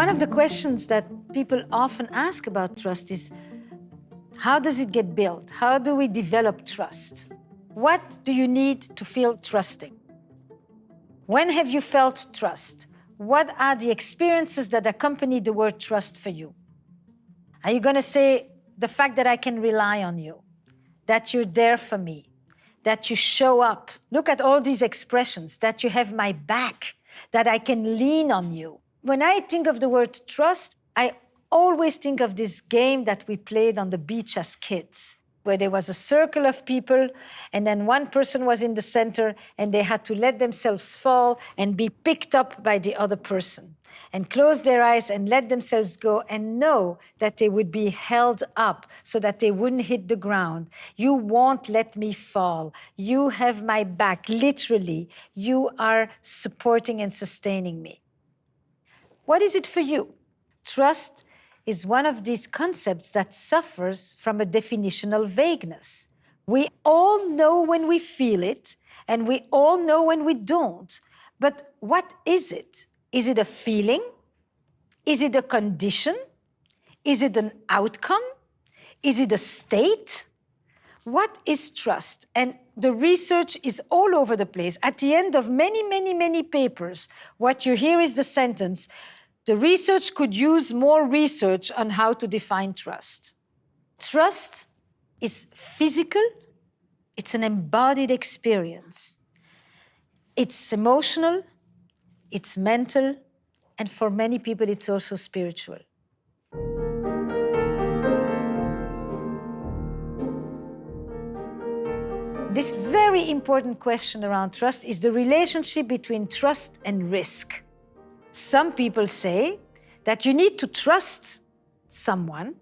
One of the questions that people often ask about trust is, how does it get built? How do we develop trust? What do you need to feel trusting? When have you felt trust? What are the experiences that accompany the word trust for you? Are you going to say the fact that I can rely on you, that you're there for me, that you show up? Look at all these expressions, that you have my back, that I can lean on you. When I think of the word trust, I always think of this game that we played on the beach as kids, where there was a circle of people, and then one person was in the center, and they had to let themselves fall and be picked up by the other person, and close their eyes and let themselves go and know that they would be held up so that they wouldn't hit the ground. You won't let me fall. You have my back. Literally, you are supporting and sustaining me. What is it for you? Trust is one of these concepts that suffers from a definitional vagueness. We all know when we feel it, and we all know when we don't. But what is it? Is it a feeling? Is it a condition? Is it an outcome? Is it a state? What is trust? And the research is all over the place. At the end of many, many, many papers, what you hear is the sentence, the research could use more research on how to define trust. Trust is physical, it's an embodied experience. It's emotional, it's mental, and for many people, it's also spiritual. This very important question around trust is the relationship between trust and risk. Some people say that you need to trust someone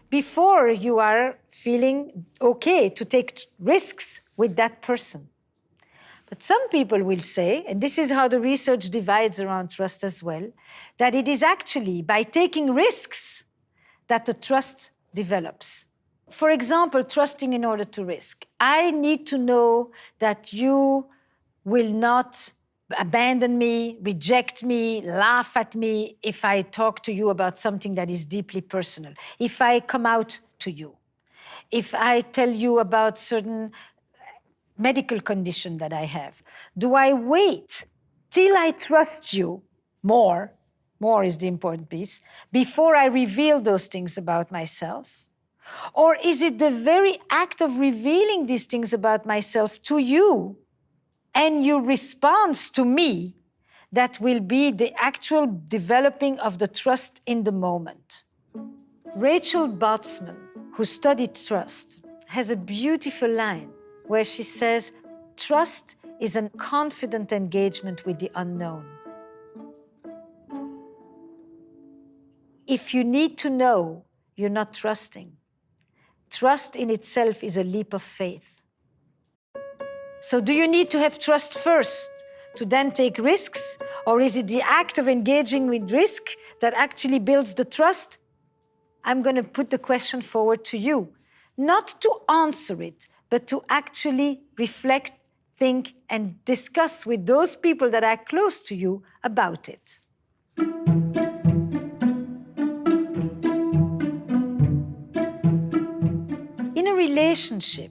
before you are feeling okay to take risks with that person. But some people will say, and this is how the research divides around trust as well, that it is actually by taking risks that the trust develops. For example, trusting in order to risk. I need to know that you will not abandon me, reject me, laugh at me if I talk to you about something that is deeply personal, if I come out to you, if I tell you about certain medical condition that I have. Do I wait till I trust you more is the important piece, before I reveal those things about myself? Or is it the very act of revealing these things about myself to you and your response to me that will be the actual developing of the trust in the moment? Rachel Botsman, who studied trust, has a beautiful line where she says, trust is a confident engagement with the unknown. If you need to know, you're not trusting. Trust in itself is a leap of faith. So do you need to have trust first to then take risks? Or is it the act of engaging with risk that actually builds the trust? I'm going to put the question forward to you, not to answer it, but to actually reflect, think, and discuss with those people that are close to you about it. In a relationship,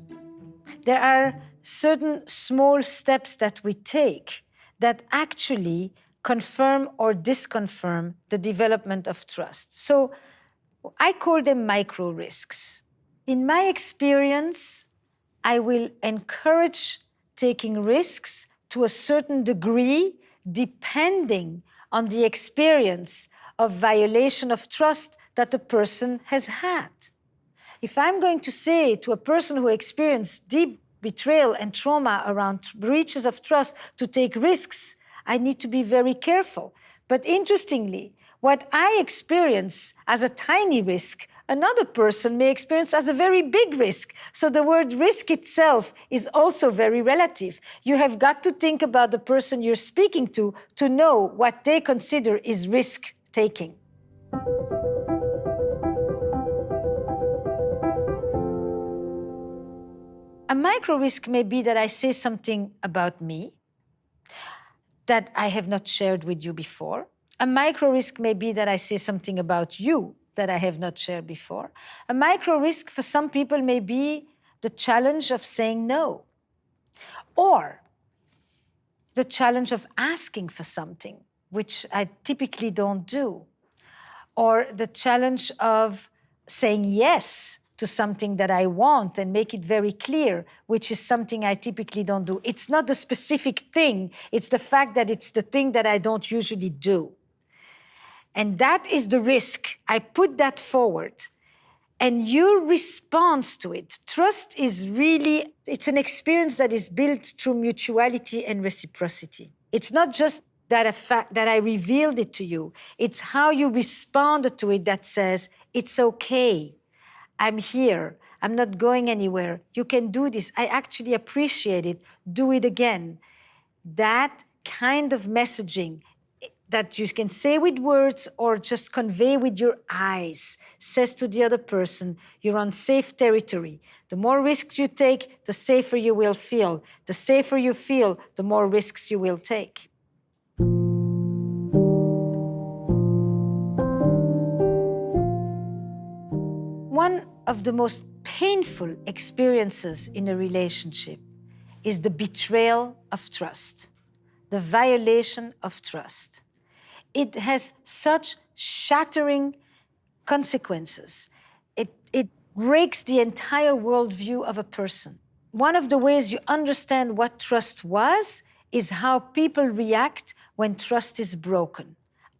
there are certain small steps that we take that actually confirm or disconfirm the development of trust. So I call them micro risks. In my experience, I will encourage taking risks to a certain degree, depending on the experience of violation of trust that the person has had. If I'm going to say to a person who experienced deep betrayal and trauma around breaches of trust to take risks, I need to be very careful. But interestingly, what I experience as a tiny risk, another person may experience as a very big risk. So the word risk itself is also very relative. You have got to think about the person you're speaking to know what they consider is risk-taking. A micro risk may be that I say something about me that I have not shared with you before. A micro risk may be that I say something about you that I have not shared before. A micro risk for some people may be the challenge of saying no, or the challenge of asking for something, which I typically don't do, or the challenge of saying yes to something that I want and make it very clear, which is something I typically don't do. It's not the specific thing, it's the fact that it's the thing that I don't usually do. And that is the risk. I put that forward. And your response to it, trust is really, it's an experience that is built through mutuality and reciprocity. It's not just that a fact that I revealed it to you. It's how you responded to it that says, it's okay. I'm here. I'm not going anywhere. You can do this. I actually appreciate it. Do it again. That kind of messaging that you can say with words or just convey with your eyes says to the other person, you're on safe territory. The more risks you take, the safer you will feel. The safer you feel, the more risks you will take. One of the most painful experiences in a relationship is the betrayal of trust, the violation of trust. It has such shattering consequences. It breaks the entire worldview of a person. One of the ways you understand what trust was is how people react when trust is broken.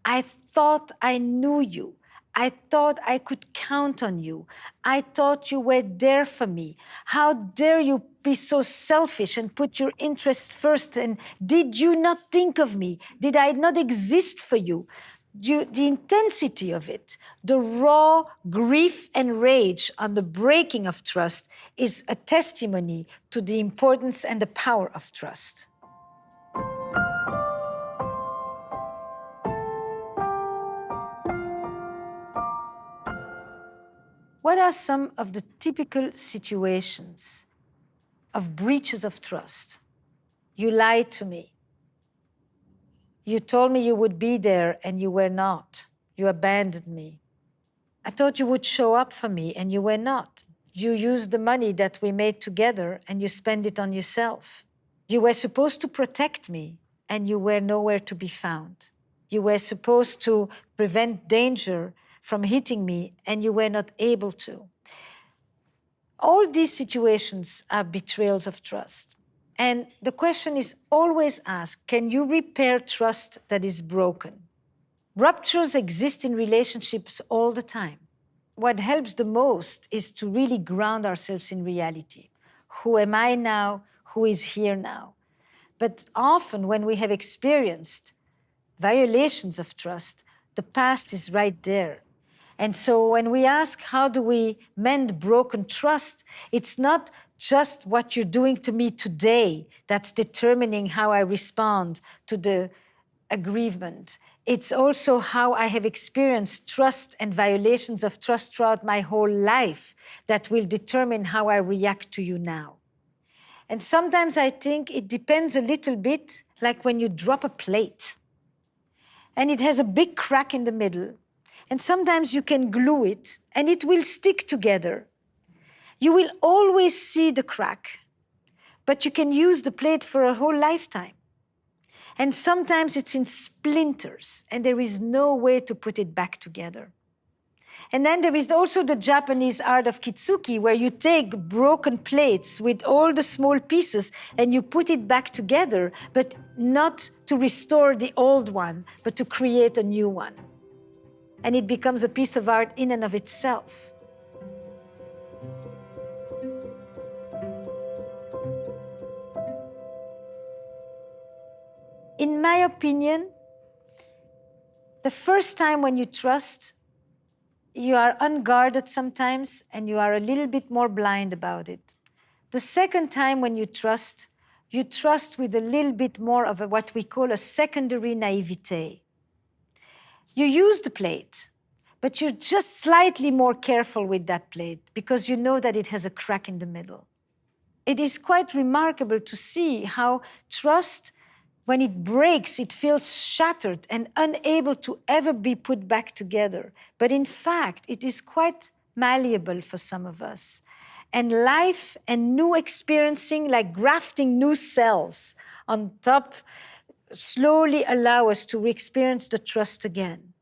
I thought I knew you. I thought I could count on you. I thought you were there for me. How dare you be so selfish and put your interests first? And did you not think of me? Did I not exist for you? The intensity of it, the raw grief and rage on the breaking of trust is a testimony to the importance and the power of trust. What are some of the typical situations of breaches of trust? You lied to me. You told me you would be there and you were not. You abandoned me. I thought you would show up for me and you were not. You used the money that we made together and you spent it on yourself. You were supposed to protect me and you were nowhere to be found. You were supposed to prevent danger from hitting me and you were not able to. All these situations are betrayals of trust. And the question is always asked, can you repair trust that is broken? Ruptures exist in relationships all the time. What helps the most is to really ground ourselves in reality. Who am I now? Who is here now? But often when we have experienced violations of trust, the past is right there. And so when we ask, how do we mend broken trust? It's not just what you're doing to me today that's determining how I respond to the aggrievement. It's also how I have experienced trust and violations of trust throughout my whole life that will determine how I react to you now. And sometimes I think it depends a little bit like when you drop a plate and it has a big crack in the middle. And sometimes you can glue it and it will stick together. You will always see the crack, but you can use the plate for a whole lifetime. And sometimes it's in splinters and there is no way to put it back together. And then there is also the Japanese art of kitsuki, where you take broken plates with all the small pieces and you put it back together, but not to restore the old one, but to create a new one. And it becomes a piece of art in and of itself. In my opinion, the first time when you trust, you are unguarded sometimes and you are a little bit more blind about it. The second time when you trust with a little bit more of what we call a secondary naivete. You use the plate, but you're just slightly more careful with that plate because you know that it has a crack in the middle. It is quite remarkable to see how trust, When it breaks, it feels shattered and unable to ever be put back together. But in fact, it is quite malleable for some of us. And life and new experiencing, like grafting new cells on top, slowly allow us to re-experience the trust again.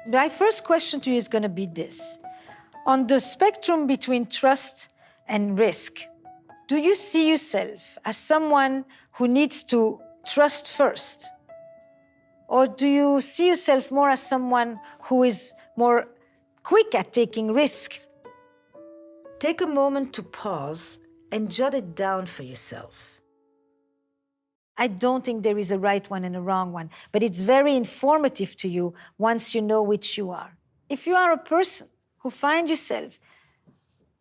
My first question to you is going to be this. On the spectrum between trust and risk, do you see yourself as someone who needs to trust first? Or do you see yourself more as someone who is more quick at taking risks? Take a moment to pause and jot it down for yourself. I don't think there is a right one and a wrong one, but it's very informative to you once you know which you are. If you are a person who finds yourself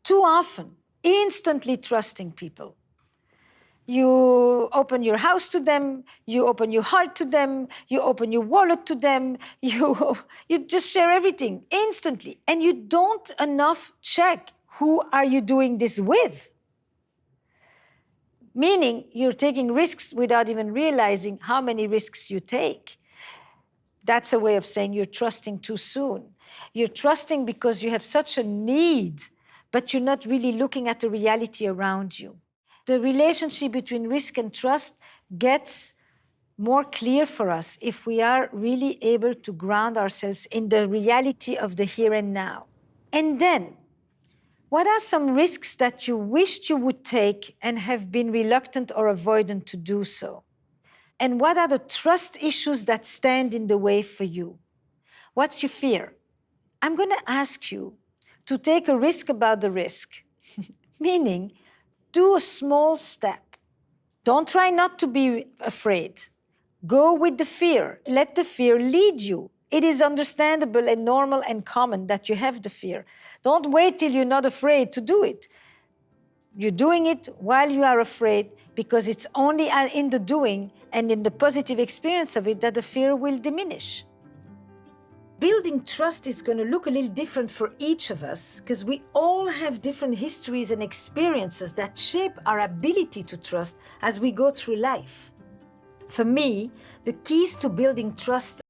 too often instantly trusting people, you open your house to them, you open your heart to them, you open your wallet to them, you just share everything instantly, and you don't enough check who are you doing this with. Meaning you're taking risks without even realizing how many risks you take. That's a way of saying you're trusting too soon. You're trusting because you have such a need, but you're not really looking at the reality around you. The relationship between risk and trust gets more clear for us if we are really able to ground ourselves in the reality of the here and now. And then, what are some risks that you wished you would take and have been reluctant or avoidant to do so? And what are the trust issues that stand in the way for you? What's your fear? I'm going to ask you to take a risk about the risk, meaning do a small step. Don't try not to be afraid. Go with the fear. Let the fear lead you. It is understandable and normal and common that you have the fear. Don't wait till you're not afraid to do it. You're doing it while you are afraid, because it's only in the doing and in the positive experience of it that the fear will diminish. Building trust is going to look a little different for each of us, because we all have different histories and experiences that shape our ability to trust as we go through life. For me, the keys to building trust